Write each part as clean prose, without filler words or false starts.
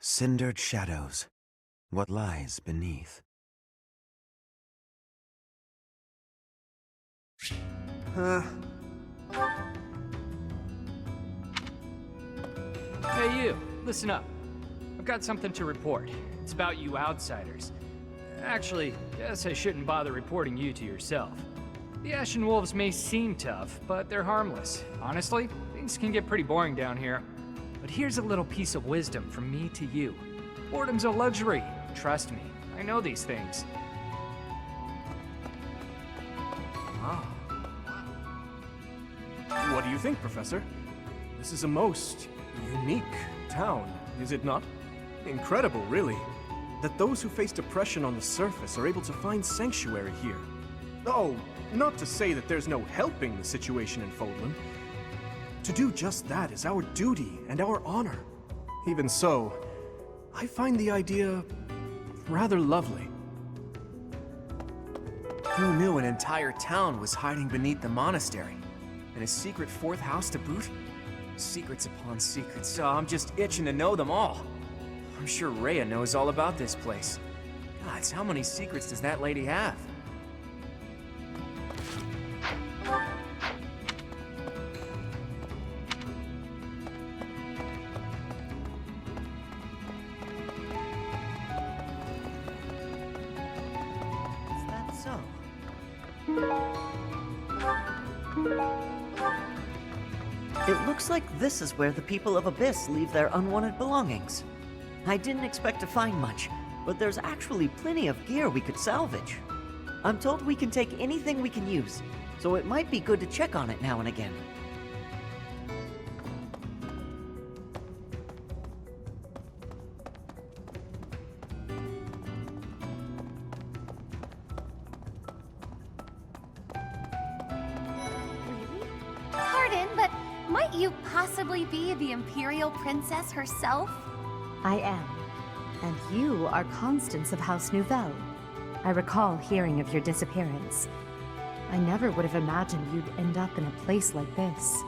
Cindered shadows. What lies beneath? Hey you, listen up. I've got something to report. It's about you outsiders. Actually, guess I shouldn't bother reporting you to yourself. The Ashen Wolves may seem tough, but they're harmless. Honestly, things can get pretty boring down here. But here's a little piece of wisdom from me to you. Boredom's a luxury. Trust me, I know these things. Ah. What do you think, Professor? This is a most unique town, is it not? Incredible, really, that those who face depression on the surface are able to find sanctuary here. Oh, not to say that there's no helping the situation in Fodlan. To do just that is our duty and our honor. Even so, I find the idea rather lovely. Who knew an entire town was hiding beneath the monastery? And a secret fourth house to boot? Secrets upon secrets, so I'm just itching to know them all. I'm sure Rhea knows all about this place. Gods, how many secrets does that lady have? Is that so? It looks like this is where the people of Abyss leave their unwanted belongings. I didn't expect to find much, but there's actually plenty of gear we could salvage. I'm told we can take anything we can use, so it might be good to check on it now and again. Really? Pardon, but might you possibly be the Imperial Princess herself? I am. And you are Constance of House Nouvelle. I recall hearing of your disappearance. I never would have imagined you'd end up in a place like this.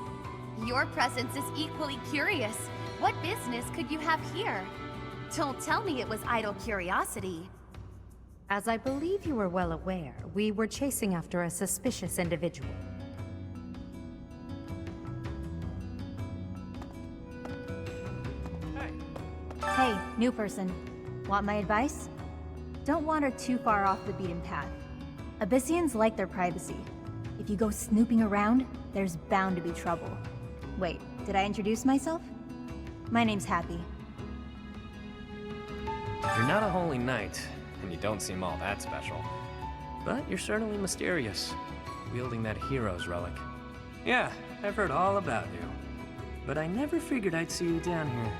Your presence is equally curious. What business could you have here? Don't tell me it was idle curiosity. As I believe you are well aware, we were chasing after a suspicious individual. Hey, new person. Want my advice? Don't wander too far off the beaten path. Abyssians like their privacy. If you go snooping around, there's bound to be trouble. Wait, did I introduce myself? My name's Happy. You're not a holy knight, and you don't seem all that special. But you're certainly mysterious, wielding that hero's relic. Yeah, I've heard all about you. But I never figured I'd see you down here,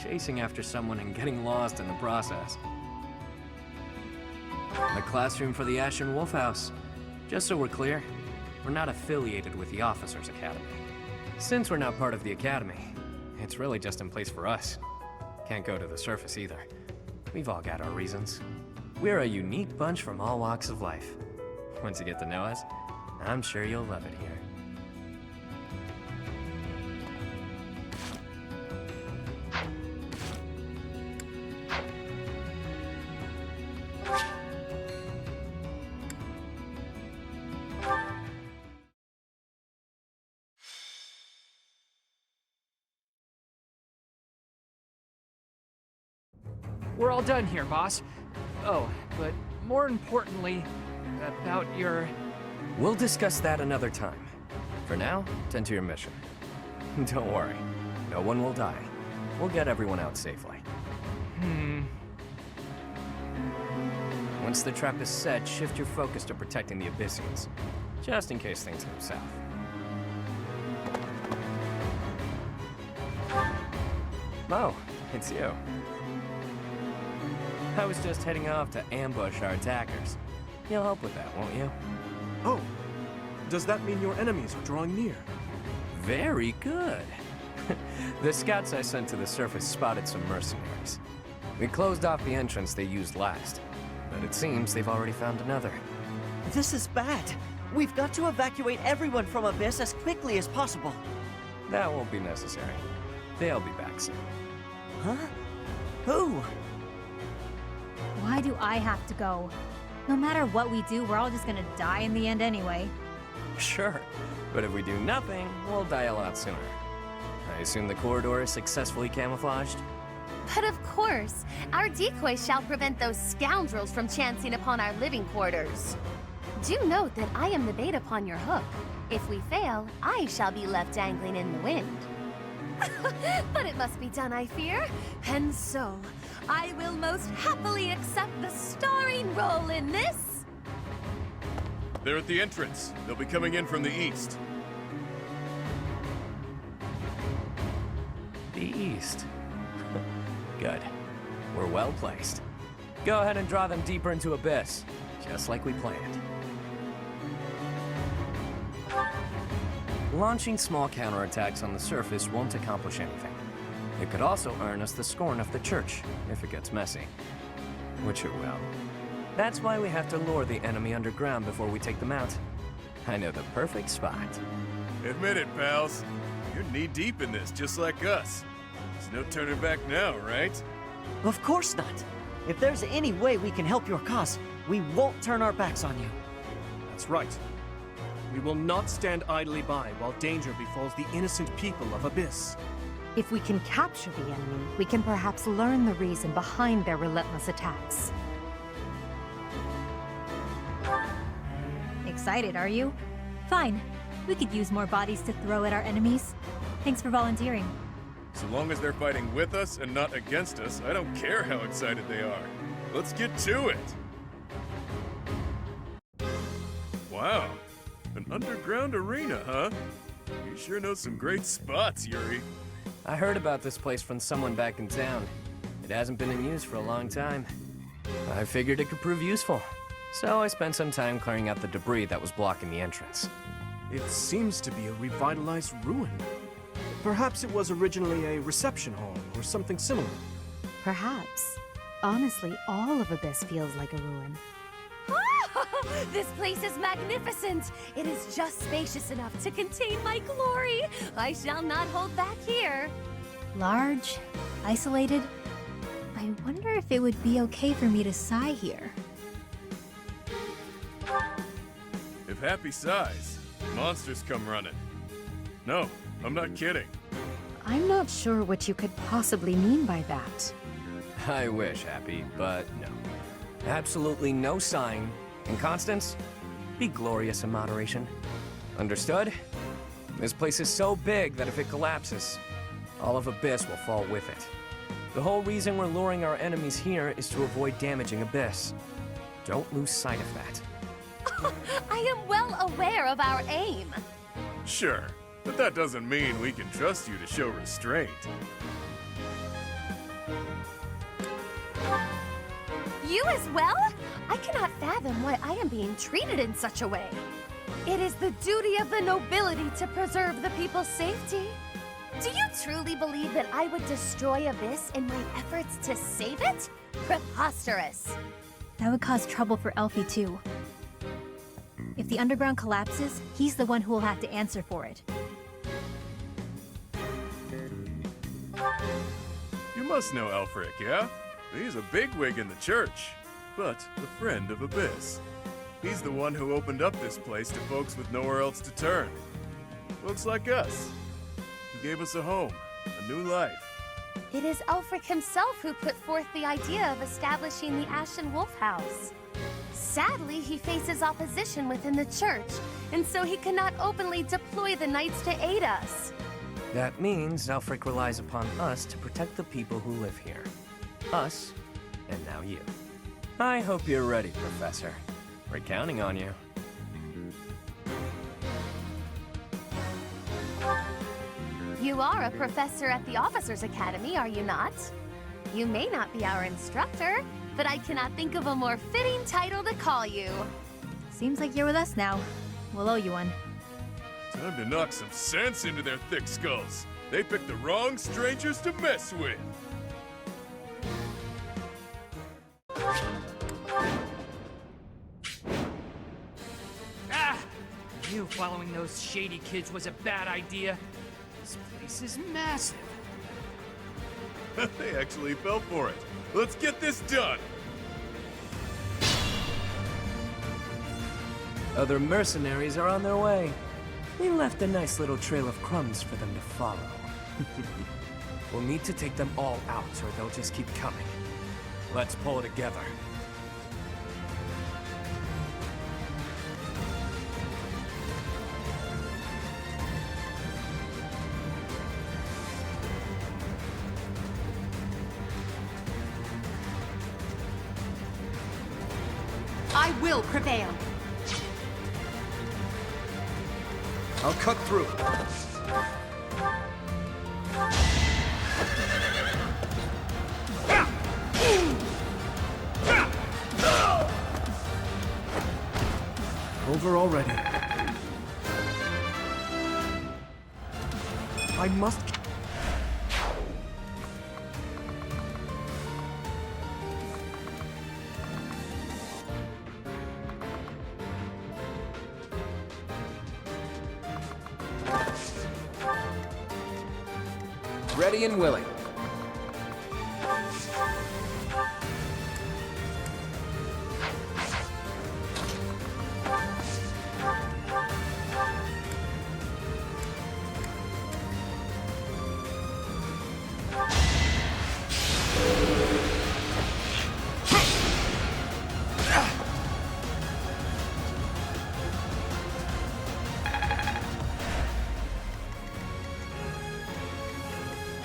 chasing after someone and getting lost in the process. The classroom for the Ashen Wolf House. Just so we're clear, we're not affiliated with the Officers Academy. Since we're not part of the Academy, it's really just in place for us. Can't go to the surface either. We've all got our reasons. We're a unique bunch from all walks of life. Once you get to know us, I'm sure you'll love it here. We're all done here, boss. Oh, but more importantly, about your... We'll discuss that another time. For now, tend to your mission. Don't worry, no one will die. We'll get everyone out safely. Once the trap is set, shift your focus to protecting the Abyssians, just in case things go south. Oh, it's you. I was just heading off to ambush our attackers. You'll help with that, won't you? Oh, does that mean your enemies are drawing near? Very good. The scouts I sent to the surface spotted some mercenaries. We closed off the entrance they used last, but it seems they've already found another. This is bad. We've got to evacuate everyone from Abyss as quickly as possible. That won't be necessary. They'll be back soon. Huh? Who? Why do I have to go? No matter what we do, we're all just gonna die in the end anyway. Sure, but if we do nothing, we'll die a lot sooner. I assume the corridor is successfully camouflaged? But of course, our decoy shall prevent those scoundrels from chancing upon our living quarters. Do note that I am the bait upon your hook. If we fail, I shall be left dangling in the wind. But it must be done, I fear. And so, I will most happily accept the starring role in this. They're at the entrance. They'll be coming in from the east. The east. Good. We're well placed. Go ahead and draw them deeper into Abyss, just like we planned. Launching small counterattacks on the surface won't accomplish anything. It could also earn us the scorn of the Church, if it gets messy. Which it will. That's why we have to lure the enemy underground before we take them out. I know the perfect spot. Admit it, pals. You're knee-deep in this, just like us. There's no turning back now, right? Of course not. If there's any way we can help your cause, we won't turn our backs on you. That's right. We will not stand idly by while danger befalls the innocent people of Abyss. If we can capture the enemy, we can perhaps learn the reason behind their relentless attacks. Excited, are you? Fine. We could use more bodies to throw at our enemies. Thanks for volunteering. So long as they're fighting with us and not against us, I don't care how excited they are. Let's get to it! Wow. An underground arena, huh? You sure know some great spots, Yuri. I heard about this place from someone back in town. It hasn't been in use for a long time. I figured it could prove useful. So I spent some time clearing out the debris that was blocking the entrance. It seems to be a revitalized ruin. Perhaps it was originally a reception hall or something similar. Perhaps. Honestly, all of Abyss feels like a ruin. This place is magnificent. It is just spacious enough to contain my glory. I shall not hold back here. Large, isolated. I wonder if it would be okay for me to sigh here. If Happy sighs, monsters come running. No, I'm not kidding. I'm not sure what you could possibly mean by that. I wish, Happy, but no. Absolutely no sign. And Constance, be glorious in moderation. Understood? This place is so big that if it collapses, all of Abyss will fall with it. The whole reason we're luring our enemies here is to avoid damaging Abyss. Don't lose sight of that. I am well aware of our aim. Sure, but that doesn't mean we can trust you to show restraint. You as well? I cannot fathom why I am being treated in such a way. It is the duty of the nobility to preserve the people's safety. Do you truly believe that I would destroy Abyss in my efforts to save it? Preposterous. That would cause trouble for Elfie too. If the underground collapses, he's the one who will have to answer for it. You must know Elfric, yeah? He's a bigwig in the church, but a friend of Abyss. He's the one who opened up this place to folks with nowhere else to turn. Folks like us. He gave us a home, a new life. It is Elfric himself who put forth the idea of establishing the Ashen Wolf House. Sadly, he faces opposition within the church, and so he cannot openly deploy the knights to aid us. That means Alfric relies upon us to protect the people who live here. Us, and now you. I hope you're ready, Professor. We're counting on you. You are a professor at the Officers' Academy, are you not? You may not be our instructor, but I cannot think of a more fitting title to call you. Seems like you're with us now. We'll owe you one. Time to knock some sense into their thick skulls. They picked the wrong strangers to mess with. Ah! I knew following those shady kids was a bad idea. This place is massive. They actually fell for it. Let's get this done! Other mercenaries are on their way. We left a nice little trail of crumbs for them to follow. We'll need to take them all out, or they'll just keep coming. Let's pull together. I will prevail. I'll cut through. Over already. I must... Ready and willing.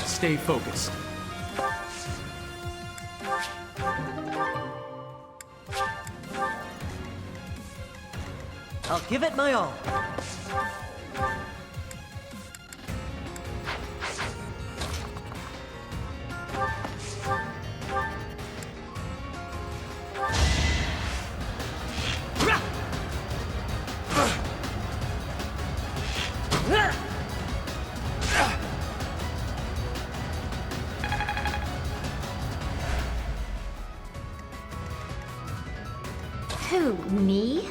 Stay focused. I'll give it my all. Who, me?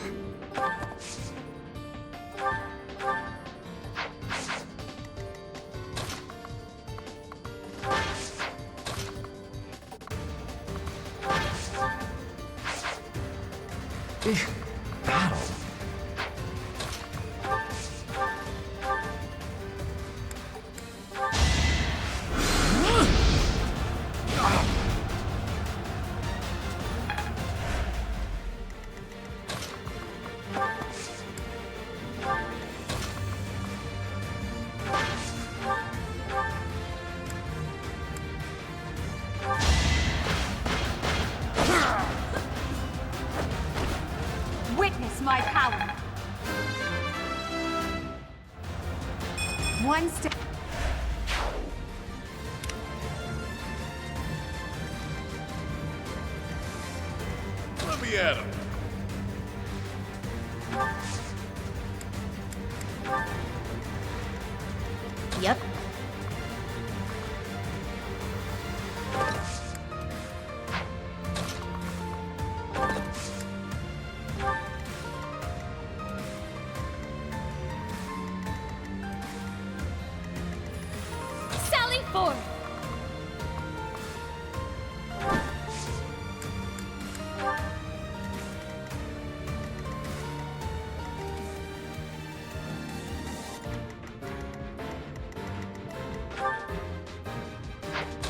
Battle. Witness my power. One step. Let me at him. Yep. Sally forth!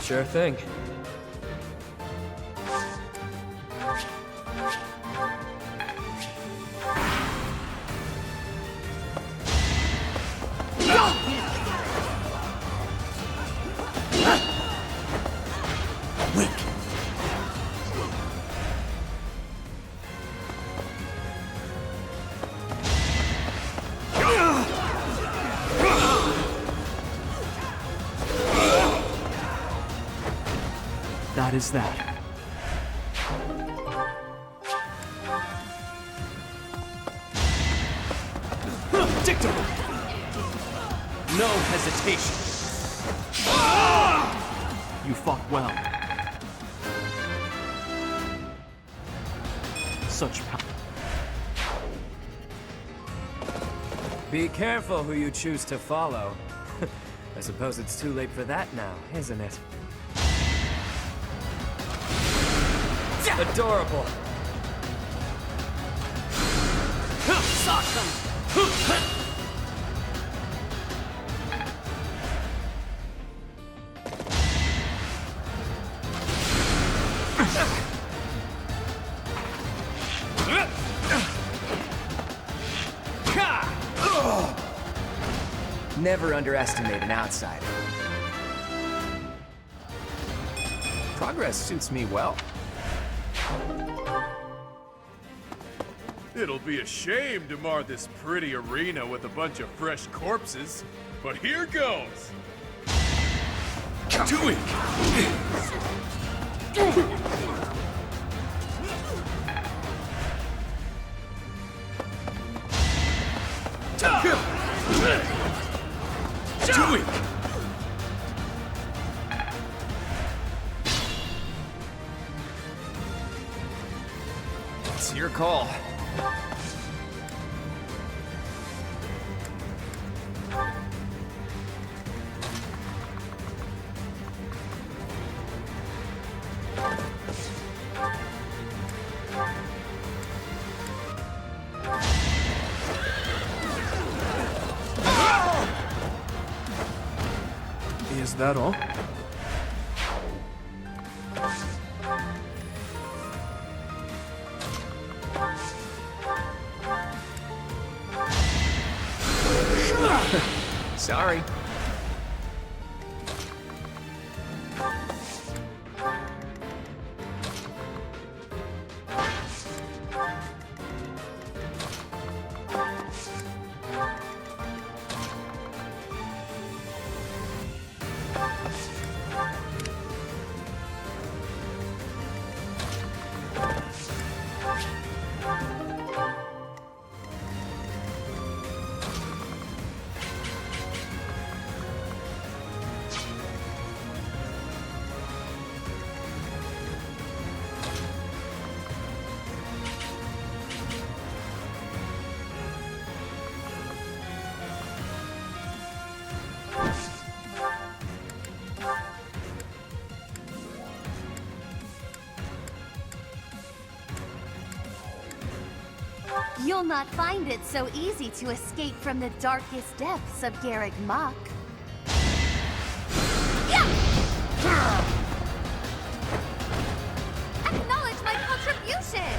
Sure thing. That is that. Dictum! No hesitation. You fought well. Such power. Be careful who you choose to follow. I suppose it's too late for that now, isn't it? Adorable. Never underestimate an outsider. Progress suits me well. It'll be a shame to mar this pretty arena with a bunch of fresh corpses, but here goes! Do it! Do it! It's your call. Is that all? Sorry. You'll not find it so easy to escape from the darkest depths of Garrick Mach. Yeah! Acknowledge my contribution!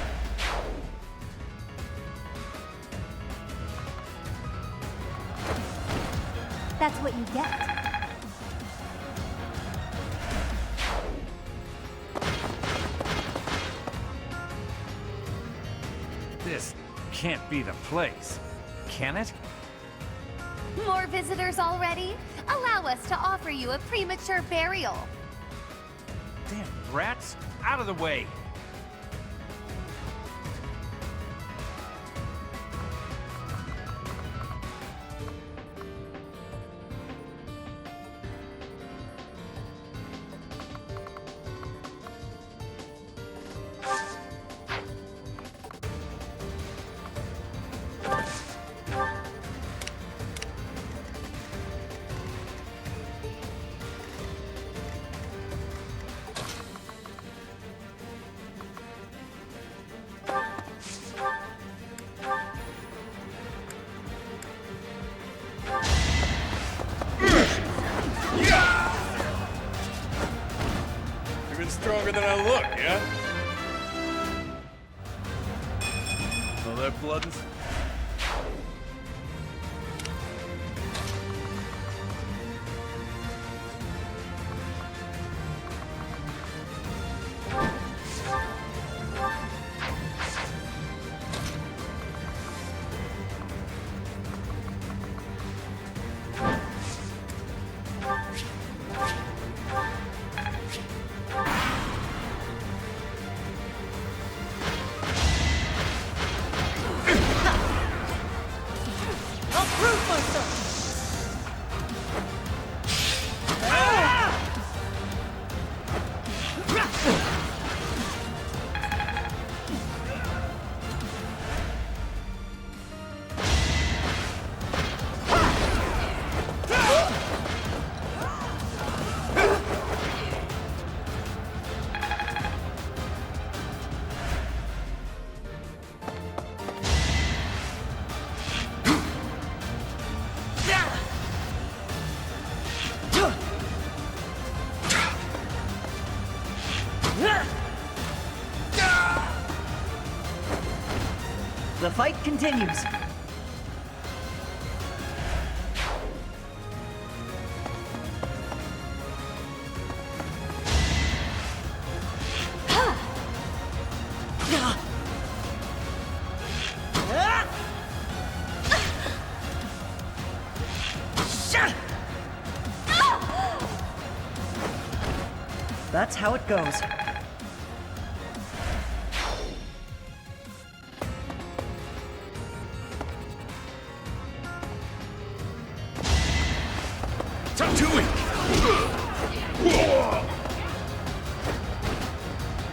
That's what you get. This can't be the place, can it? More visitors already? Allow us to offer you a premature burial. Damn rats, out of the way! Even stronger than I look, yeah? All that blood and... The fight continues. That's how it goes.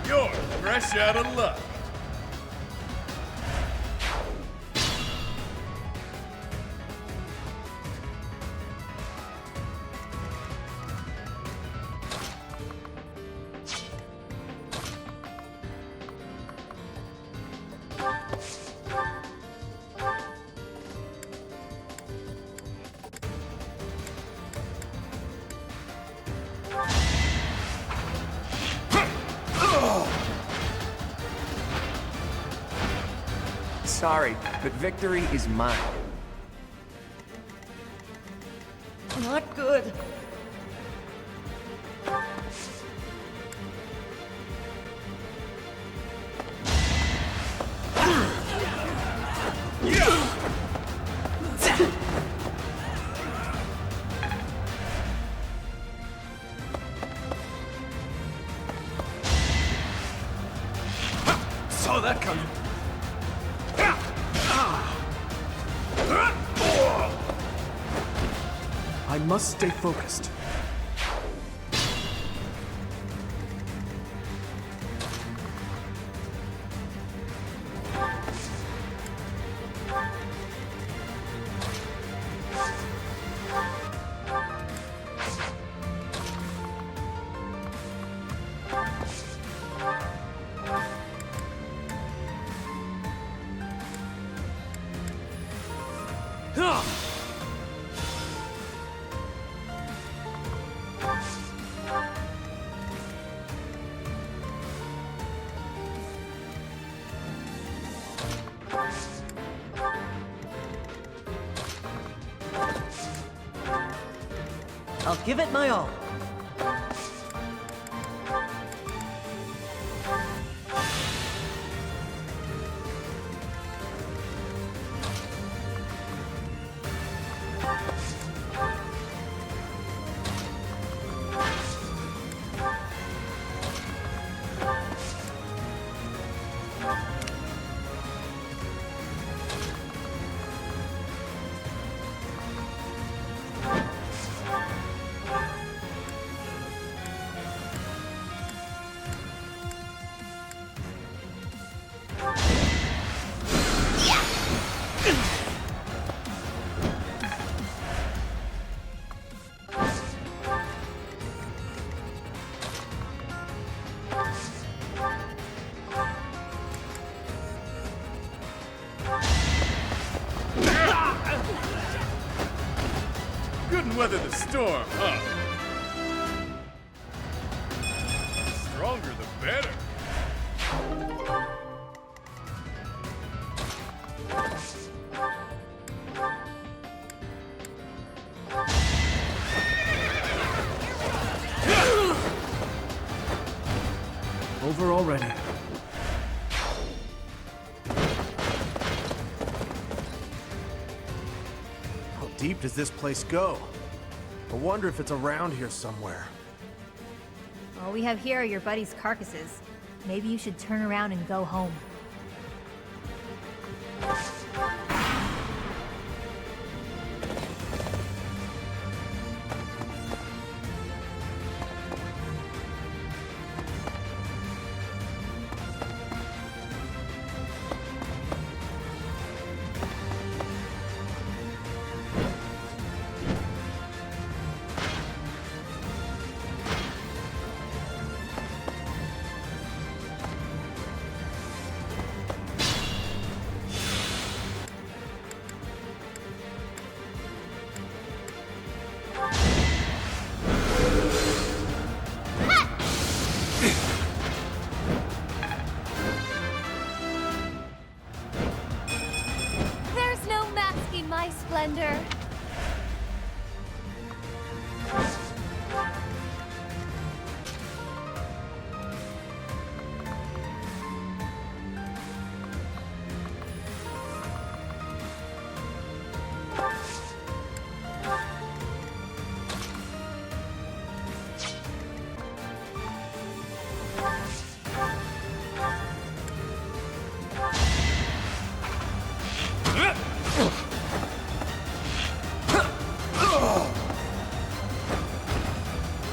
You're fresh out of luck. Sorry, but victory is mine. Not good. Saw that coming. I must stay focused. I'll give it my all. Couldn't weather the storm, huh? Stronger the better. Over already. How deep does this place go? I wonder if it's around here somewhere. All we have here are your buddies' carcasses. Maybe you should turn around and go home.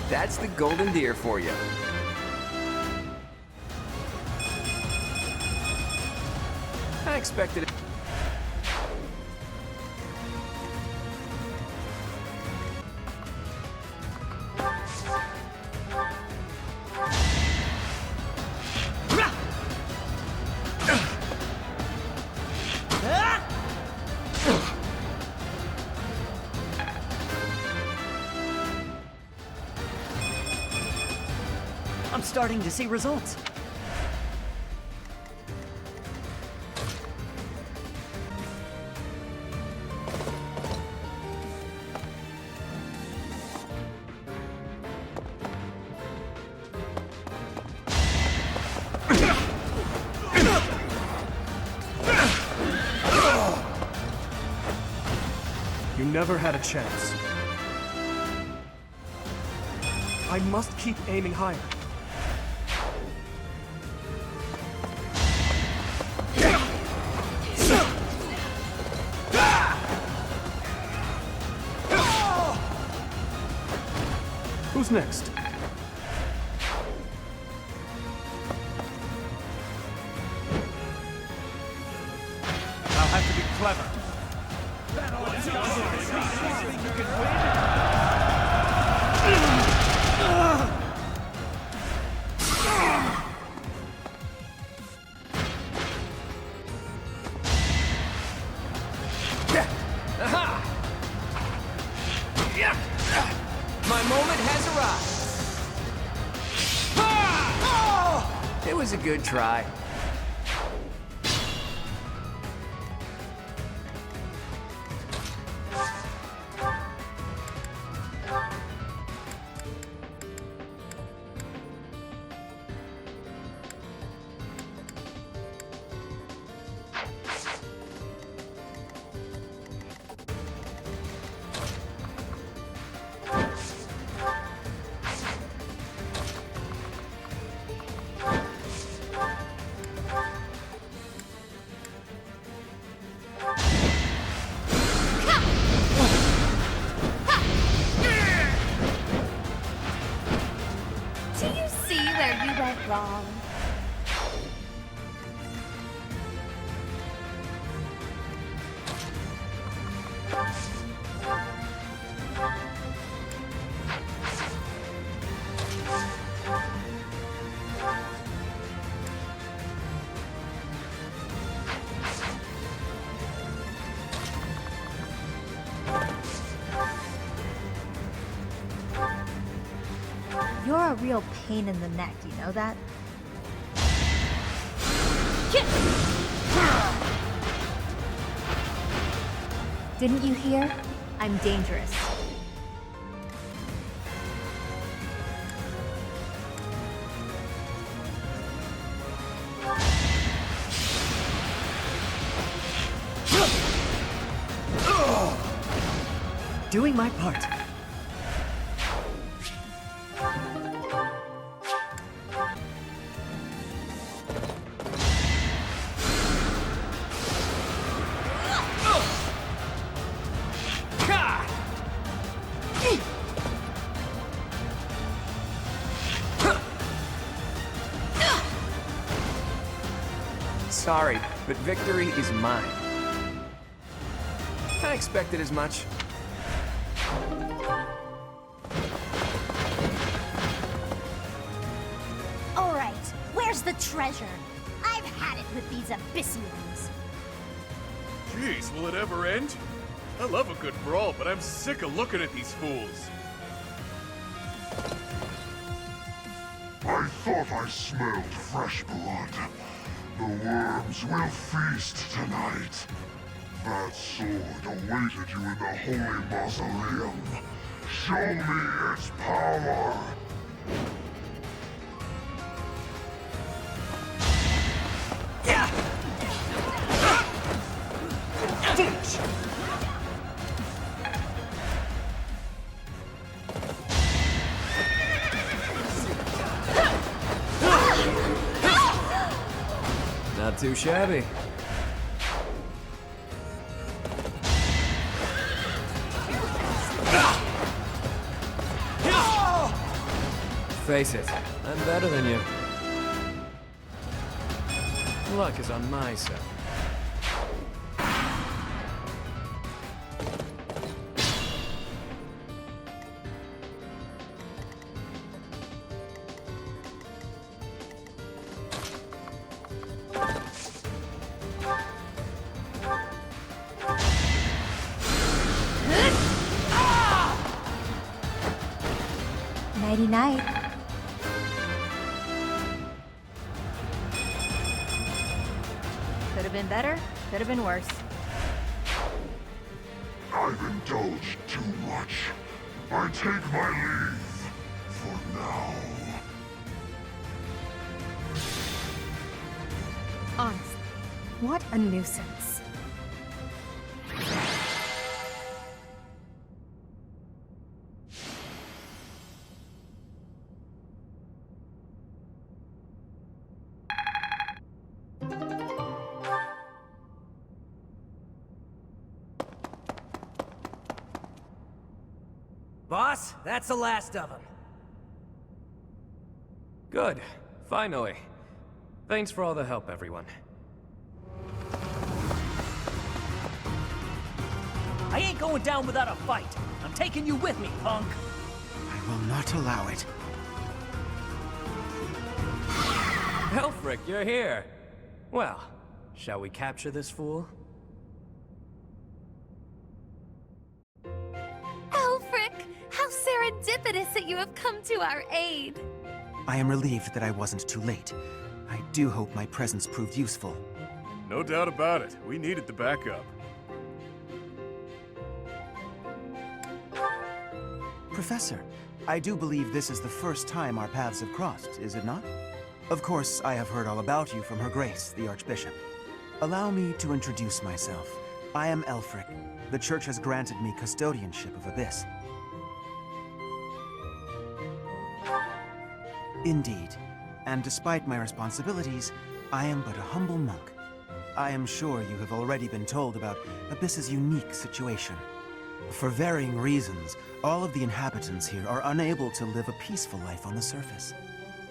That's the golden deer for you. I expected it. I'm starting to see results. You never had a chance. I must keep aiming higher. Who's next? I'll have to be clever. My moment has arrived. It was a good try. Do you see where you went wrong? You're a real pain in the neck, you know that? Didn't you hear? I'm dangerous. Doing my part. Sorry, but victory is mine. I expected as much. All right, where's the treasure? I've had it with these Abyssians. Jeez, will it ever end? I love a good brawl, but I'm sick of looking at these fools. I thought I smelled fresh blood. The worms will feast tonight. That sword awaited you in the holy mausoleum. Show me its power! Not too shabby. Face it, I'm better than you. Luck is on my side. Nighty-night. Could have been better, could have been worse. I've indulged too much. I take my leave. For now. Honestly, what a nuisance. Boss, that's the last of them. Good. Finally. Thanks for all the help, everyone. I ain't going down without a fight. I'm taking you with me, punk. I will not allow it. Helfric, you're here. Well, shall we capture this fool? Alfric, how serendipitous that you have come to our aid. I am relieved that I wasn't too late. I do hope my presence proved useful. No doubt about it. We needed the backup. Professor, I do believe this is the first time our paths have crossed, is it not? Of course, I have heard all about you from Her Grace, the Archbishop. Allow me to introduce myself. I am Elfric. The Church has granted me custodianship of Abyss. Indeed. And despite my responsibilities, I am but a humble monk. I am sure you have already been told about Abyss's unique situation. For varying reasons, all of the inhabitants here are unable to live a peaceful life on the surface.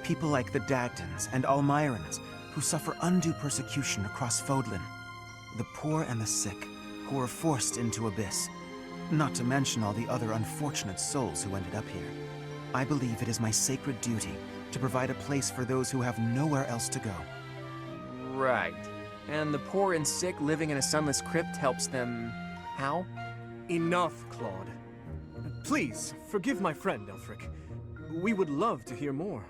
People like the Dagdans and Almirans, who suffer undue persecution across Fodlan. The poor and the sick, who are forced into Abyss. Not to mention all the other unfortunate souls who ended up here. I believe it is my sacred duty to provide a place for those who have nowhere else to go. Right. And the poor and sick living in a sunless crypt helps them... how? Enough, Claude. Please, forgive my friend, Elfric. We would love to hear more.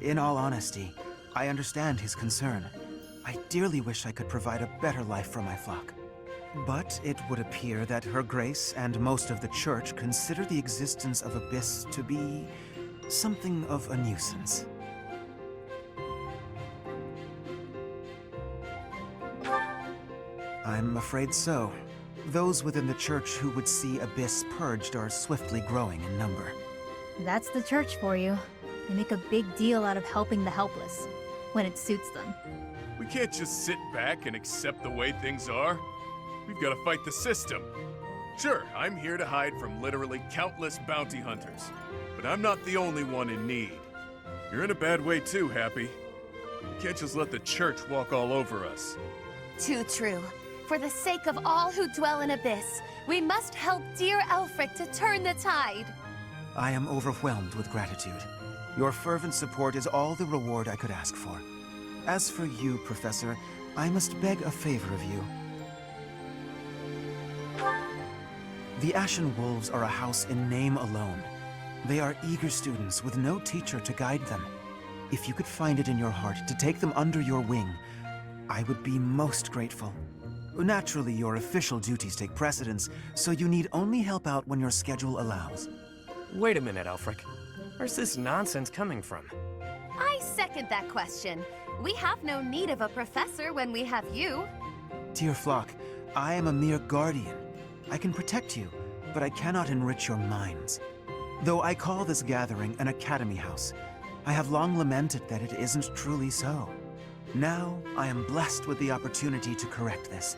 In all honesty, I understand his concern. I dearly wish I could provide a better life for my flock. But it would appear that Her Grace and most of the Church consider the existence of Abyss to be something of a nuisance. I'm afraid so. Those within the Church who would see Abyss purged are swiftly growing in number. That's the church for you. They make a big deal out of helping the helpless, when it suits them. We can't just sit back and accept the way things are. We've got to fight the system. Sure, I'm here to hide from literally countless bounty hunters, but I'm not the only one in need. You're in a bad way too, Happy. You can't just let the Church walk all over us. Too true. For the sake of all who dwell in Abyss, we must help dear Elfric to turn the tide. I am overwhelmed with gratitude. Your fervent support is all the reward I could ask for. As for you, Professor, I must beg a favor of you. The Ashen Wolves are a house in name alone. They are eager students with no teacher to guide them. If you could find it in your heart to take them under your wing, I would be most grateful. Naturally, your official duties take precedence, so you need only help out when your schedule allows. Wait a minute, Elfric. Where's this nonsense coming from? I second that question. We have no need of a professor when we have you. Dear flock, I am a mere guardian. I can protect you, but I cannot enrich your minds. Though I call this gathering an academy house, I have long lamented that it isn't truly so. Now, I am blessed with the opportunity to correct this.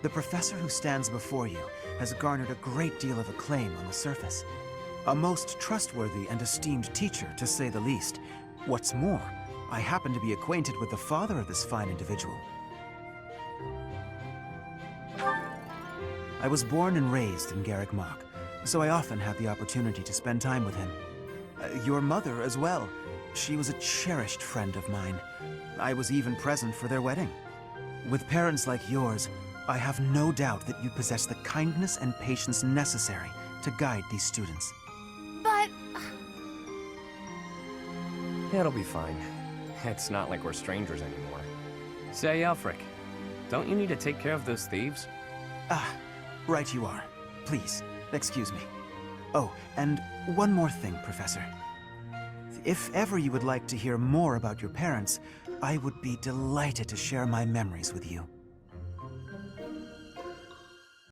The professor who stands before you has garnered a great deal of acclaim on the surface. A most trustworthy and esteemed teacher, to say the least. What's more, I happen to be acquainted with the father of this fine individual. I was born and raised in Garrick Mach, so I often had the opportunity to spend time with him. Your mother as well. She was a cherished friend of mine. I was even present for their wedding. With parents like yours, I have no doubt that you possess the kindness and patience necessary to guide these students. But It'll be fine. It's not like we're strangers anymore. Say, Alfric, don't you need to take care of those thieves? Ah, right you are. Please, excuse me. Oh, and one more thing, Professor. If ever you would like to hear more about your parents, I would be delighted to share my memories with you.